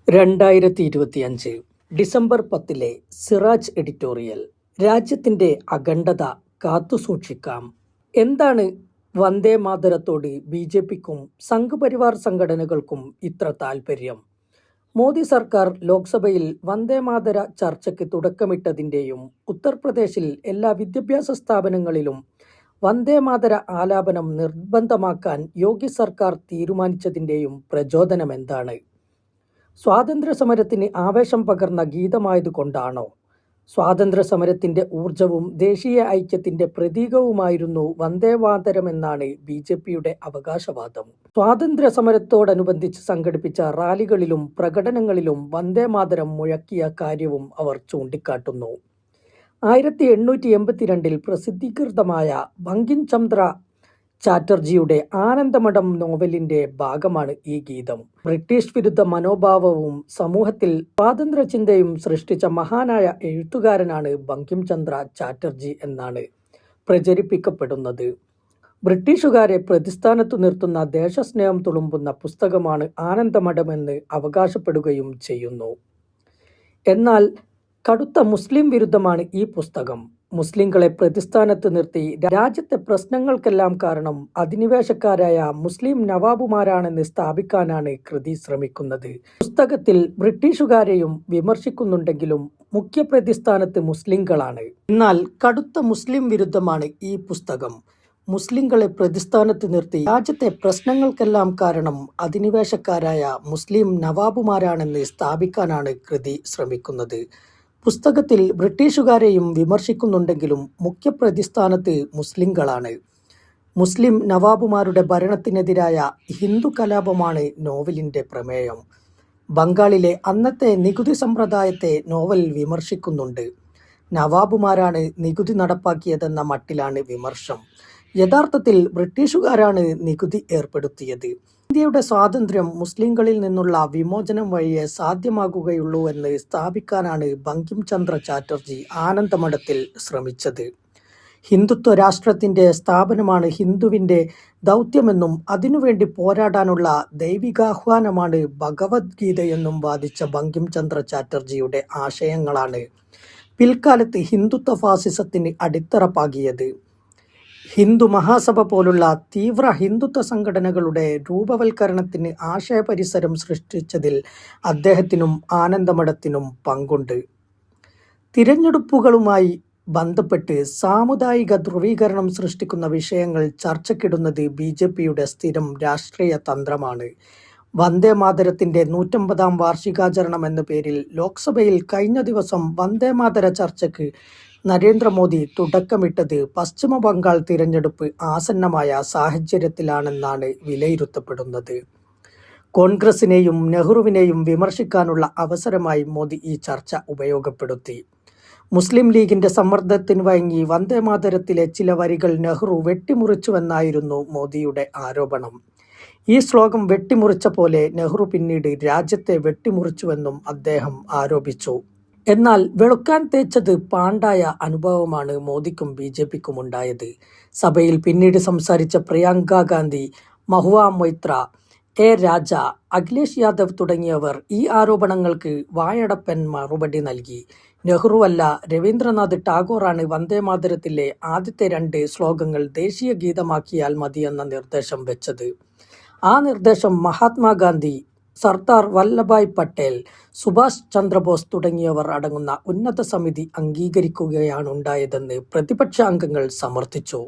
2025 December 10 Siraj editorial. രാജ്യത്തിന്റെ അഖണ്ഡത കാത്തുസൂക്ഷിക്കാം. എന്താണ് വന്ദേ മാതരത്തോട് ബി.ജെ.പിക്കും സംഘപരിവാർ സംഘടനകൾക്കും ഇത്ര താൽപര്യം? മോദി സർക്കാർ ലോക്സഭയിൽ വന്ദേമാതര ചർച്ചയ്ക്ക് തുടക്കമിട്ടതിൻ്റെയും ഉത്തർപ്രദേശിൽ എല്ലാ വിദ്യാഭ്യാസ സ്ഥാപനങ്ങളിലും വന്ദേമാതര ആലാപനം നിർബന്ധമാക്കാൻ യോഗി സർക്കാർ തീരുമാനിച്ചതിൻ്റെയും പ്രചോദനമെന്താണ്? സ്വാതന്ത്ര്യ സമരത്തിന് ആവേശം പകർന്ന ഗീതമായതുകൊണ്ടാണോ? സ്വാതന്ത്ര്യ സമരത്തിന്റെ ഊർജവും ദേശീയ ഐക്യത്തിന്റെ പ്രതീകവുമായിരുന്നു വന്ദേമാതരമെന്നാണ് ബി.ജെ.പിയുടെ അവകാശവാദം. സ്വാതന്ത്ര്യ സമരത്തോടനുബന്ധിച്ച് സംഘടിപ്പിച്ച റാലികളിലും പ്രകടനങ്ങളിലും വന്ദേമാതരം മുഴക്കിയ കാര്യവും അവർ ചൂണ്ടിക്കാട്ടുന്നു. 1882 പ്രസിദ്ധീകൃതമായ ബങ്കിം ചന്ദ്ര ചാറ്റർജിയുടെ ആനന്ദമഠം നോവലിന്റെ ഭാഗമാണ് ഈ ഗീതം. ബ്രിട്ടീഷ് വിരുദ്ധ മനോഭാവവും സമൂഹത്തിൽ സ്വാതന്ത്ര്യ ചിന്തയും സൃഷ്ടിച്ച മഹാനായ എഴുത്തുകാരനാണ് ബങ്കിം ചന്ദ്ര ചാറ്റർജി എന്നാണ് പ്രചരിപ്പിക്കപ്പെടുന്നത്. ബ്രിട്ടീഷുകാരെ പ്രതിസ്ഥാനത്തു നിർത്തുന്ന ദേശസ്നേഹം തുളുമ്പുന്ന പുസ്തകമാണ് ആനന്ദമഠമെന്ന് അവകാശപ്പെടുകയും ചെയ്യുന്നു. എന്നാൽ കടുത്ത മുസ്ലിം വിരുദ്ധമാണ് ഈ പുസ്തകം. മുസ്ലിങ്ങളെ പ്രതിസ്ഥാനത്ത് നിർത്തി രാജ്യത്തെ പ്രശ്നങ്ങൾക്കെല്ലാം കാരണം അധിനിവേശക്കാരായ മുസ്ലിം നവാബുമാരാണെന്ന് സ്ഥാപിക്കാനാണ് കൃതി ശ്രമിക്കുന്നത്. പുസ്തകത്തിൽ ബ്രിട്ടീഷുകാരെയും വിമർശിക്കുന്നുണ്ടെങ്കിലും മുഖ്യ പ്രതിസ്ഥാനത്ത് മുസ്ലിങ്ങളാണ്. എന്നാൽ കടുത്ത മുസ്ലിം വിരുദ്ധമാണ് ഈ പുസ്തകം. മുസ്ലിങ്ങളെ പ്രതിസ്ഥാനത്ത് നിർത്തി രാജ്യത്തെ പ്രശ്നങ്ങൾക്കെല്ലാം കാരണം അധിനിവേശക്കാരായ മുസ്ലിം നവാബുമാരാണെന്ന് സ്ഥാപിക്കാനാണ് കൃതി ശ്രമിക്കുന്നത്. പുസ്തകത്തിൽ ബ്രിട്ടീഷുകാരെയും വിമർശിക്കുന്നുണ്ടെങ്കിലും മുഖ്യ പ്രതിസ്ഥാനത്ത് മുസ്ലിങ്ങളാണ്. മുസ്ലിം നവാബുമാരുടെ ഭരണത്തിനെതിരായ ഹിന്ദു കലാപമാണ് നോവലിന്റെ പ്രമേയം. ബംഗാളിലെ അന്നത്തെ നികുതി സമ്പ്രദായത്തെ നോവൽ വിമർശിക്കുന്നുണ്ട്. നവാബുമാരാണ് നികുതി നടപ്പാക്കിയതെന്ന മട്ടിലാണ് വിമർശം. യഥാർത്ഥത്തിൽ ബ്രിട്ടീഷുകാരാണ് നികുതി ഏർപ്പെടുത്തിയത്. ഇന്ത്യയുടെ സ്വാതന്ത്ര്യം മുസ്ലിങ്ങളിൽ നിന്നുള്ള വിമോചനം വഴിയേ സാധ്യമാകുകയുള്ളൂ എന്ന് സ്ഥാപിക്കാനാണ് ബങ്കിം ചന്ദ്ര ചാറ്റർജി ആനന്ദമഠത്തിൽ ശ്രമിച്ചത്. ഹിന്ദുത്വ രാഷ്ട്രത്തിന്റെ സ്ഥാപനമാണ് ഹിന്ദുവിന്റെ ദൗത്യമെന്നും അതിനുവേണ്ടി പോരാടാനുള്ള ദൈവികാഹ്വാനമാണ് ഭഗവത്ഗീതയെന്നും വാദിച്ച ബങ്കിം ചന്ദ്ര ചാറ്റർജിയുടെ ആശയങ്ങളാണ് പിൽക്കാലത്ത് ഹിന്ദുത്വ ഫാസിസത്തിന് അടിത്തറ പാകിയത്. ഹിന്ദു മഹാസഭ പോലുള്ള തീവ്ര ഹിന്ദുത്വ സംഘടനകളുടെ രൂപവൽക്കരണത്തിന് ആശയപരിസരം സൃഷ്ടിച്ചതിൽ അദ്ദേഹത്തിനും ആനന്ദമഠത്തിനും പങ്കുണ്ട്. തിരഞ്ഞെടുപ്പുകളുമായി ബന്ധപ്പെട്ട് സാമുദായിക ധ്രുവീകരണം സൃഷ്ടിക്കുന്ന വിഷയങ്ങൾ ചർച്ചയ്ക്കിടുന്നത് ബി.ജെ.പിയുടെ സ്ഥിരം രാഷ്ട്രീയ തന്ത്രമാണ്. വന്ദേമാതരത്തിന്റെ 150-ാം വാർഷികാചരണം എന്ന പേരിൽ ലോക്സഭയിൽ കഴിഞ്ഞ ദിവസം വന്ദേമാതര ചർച്ചയ്ക്ക് നരേന്ദ്രമോദി തുടക്കമിട്ടത് പശ്ചിമ ബംഗാൾ തിരഞ്ഞെടുപ്പ് ആസന്നമായ സാഹചര്യത്തിലാണെന്നാണ് വിലയിരുത്തപ്പെടുന്നത്. കോൺഗ്രസിനെയും നെഹ്റുവിനെയും വിമർശിക്കാനുള്ള അവസരമായി മോദി ഈ ചർച്ച ഉപയോഗപ്പെടുത്തി. മുസ്ലിം ലീഗിന്റെ സമ്മർദ്ദത്തിന് വഴങ്ങി വന്ദേമാതരത്തിലെ ചില വരികൾ നെഹ്റു വെട്ടിമുറിച്ചുവെന്നായിരുന്നു മോദിയുടെ ആരോപണം. ഈ ശ്ലോകം വെട്ടിമുറിച്ച പോലെ നെഹ്റു പിന്നീട് രാജ്യത്തെ വെട്ടിമുറിച്ചുവെന്നും അദ്ദേഹം ആരോപിച്ചു. എന്നാൽ വെളുക്കാൻ തേച്ചത് പാണ്ടായ അനുഭവമാണ് മോദിക്കും ബി.ജെ.പിക്കും ഉണ്ടായത്. സഭയിൽ പിന്നീട് സംസാരിച്ച പ്രിയങ്ക ഗാന്ധി, മഹുവ മൊയ്ത്ര, എ രാജ, അഖിലേഷ് യാദവ് തുടങ്ങിയവർ ഈ ആരോപണങ്ങൾക്ക് വായടപ്പൻ മറുപടി നൽകി. നെഹ്റുവല്ല, രവീന്ദ്രനാഥ് ടാഗോറാണ് വന്ദേമാതരത്തിലെ ആദ്യത്തെ 2 ശ്ലോകങ്ങൾ ദേശീയ ഗീതമാക്കിയാൽ മതിയെന്ന നിർദ്ദേശം വെച്ചത്. ആ നിർദ്ദേശം മഹാത്മാഗാന്ധി, സർദാർ വല്ലഭായ് പട്ടേൽ, സുഭാഷ് ചന്ദ്രബോസ് തുടങ്ങിയവർ അടങ്ങുന്ന ഉന്നത സമിതി അംഗീകരിക്കുകയാണുണ്ടായതെന്ന് പ്രതിപക്ഷ അംഗങ്ങൾ സമർത്ഥിച്ചു.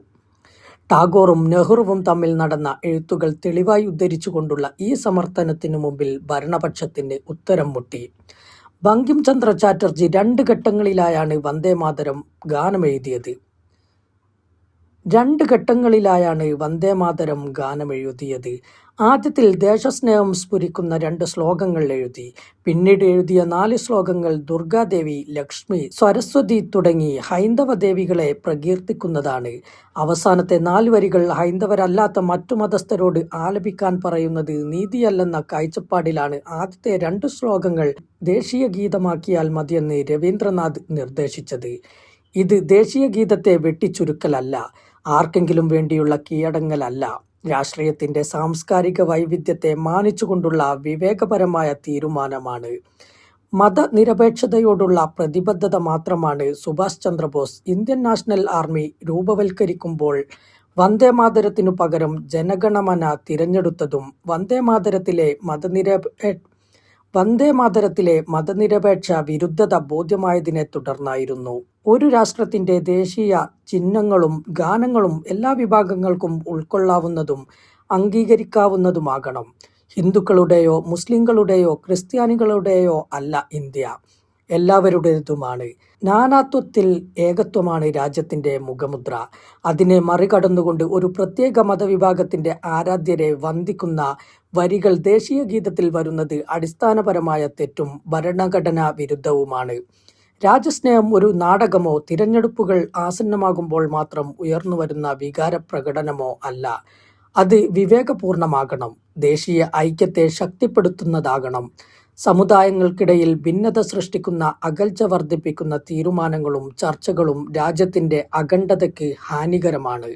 ടാഗോറും നെഹ്റുവും തമ്മിൽ നടന്ന എഴുത്തുകൾ തെളിവായി ഉദ്ധരിച്ചുകൊണ്ടുള്ള ഈ സമർത്ഥനത്തിനു മുമ്പിൽ ഭരണപക്ഷത്തിന് ഉത്തരം മുട്ടി. ബങ്കിം ചന്ദ്ര ചാറ്റർജി 2 ഘട്ടങ്ങളിലായാണ് വന്ദേമാതരം ഗാനമെഴുതിയത്. 2 ഘട്ടങ്ങളിലായാണ് വന്ദേമാതരം ഗാനമെഴുതിയത്. ആദ്യത്തിൽ ദേശസ്നേഹം സ്ഫുരിക്കുന്ന 2 ശ്ലോകങ്ങൾ എഴുതി. പിന്നീട് എഴുതിയ 4 ശ്ലോകങ്ങൾ ദുർഗാദേവി, ലക്ഷ്മി, സരസ്വതി തുടങ്ങി ഹൈന്ദവ ദേവികളെ പ്രകീർത്തിക്കുന്നതാണ്. അവസാനത്തെ 4 വരികൾ ഹൈന്ദവരല്ലാത്ത മറ്റു മതസ്ഥരോട് ആലപിക്കാൻ പറയുന്നത് നീതിയല്ലെന്ന കാഴ്ചപ്പാടിലാണ് ആദ്യത്തെ 2 ശ്ലോകങ്ങൾ ദേശീയ ഗീതമാക്കിയാൽ മതിയെന്ന് രവീന്ദ്രനാഥ് നിർദ്ദേശിച്ചത്. ഇത് ദേശീയ ഗീതത്തെ വെട്ടിച്ചുരുക്കലല്ല, ആർക്കെങ്കിലും വേണ്ടിയുള്ള കീഴടങ്ങലല്ല. രാഷ്ട്രീയത്തിന്റെ സാംസ്കാരിക വൈവിധ്യത്തെ മാനിച്ചുകൊണ്ടുള്ള വിവേകപരമായ തീരുമാനമാണ്. മതനിരപേക്ഷതയോടുള്ള പ്രതിബദ്ധത മാത്രമാണ് Subhash Chandra Bose Indian National Army രൂപവൽക്കരിക്കുമ്പോൾ വന്ദേമാതരത്തിനു പകരം ജനഗണമന തിരഞ്ഞെടുത്തതും. വന്ദേമാതരത്തിലെ മതനിരപേക്ഷ വിരുദ്ധത ബോധ്യമായതിനെ തുടർന്നായിരുന്നു. ഒരു രാഷ്ട്രത്തിന്റെ ദേശീയ ചിഹ്നങ്ങളും ഗാനങ്ങളും എല്ലാ വിഭാഗങ്ങൾക്കും ഉൾക്കൊള്ളാവുന്നതും അംഗീകരിക്കാവുന്നതുമാകണം. ഹിന്ദുക്കളുടെയോ മുസ്ലിങ്ങളുടെയോ ക്രിസ്ത്യാനികളുടെയോ അല്ല ഇന്ത്യ, എല്ലാവരുടേതുമാണ്. നാനാത്വത്തിൽ ഏകത്വമാണ് രാജ്യത്തിന്റെ മുഖമുദ്ര. അതിനെ മറികടന്നുകൊണ്ട് ഒരു പ്രത്യേക മതവിഭാഗത്തിന്റെ ആരാധ്യരെ വന്ദിക്കുന്ന വരികൾ ദേശീയ ഗീതത്തിൽ വരുന്നത് അടിസ്ഥാനപരമായ തെറ്റും ഭരണഘടനാ വിരുദ്ധവുമാണ്. രാജ്യസ്നേഹം ഒരു നാടകമോ തിരഞ്ഞെടുപ്പുകൾ ആസന്നമാകുമ്പോൾ മാത്രം ഉയർന്നുവരുന്ന വികാരപ്രകടനമോ അല്ല. അത് വിവേകപൂർണമാകണം, ദേശീയ ഐക്യത്തെ ശക്തിപ്പെടുത്തുന്നതാകണം. സമുദായങ്ങൾക്കിടയിൽ ഭിന്നത സൃഷ്ടിക്കുന്ന, അകൽച്ച വർദ്ധിപ്പിക്കുന്ന തീരുമാനങ്ങളും ചർച്ചകളും രാജ്യത്തിന്റെ അഖണ്ഡതയ്ക്ക് ഹാനികരമാണ്.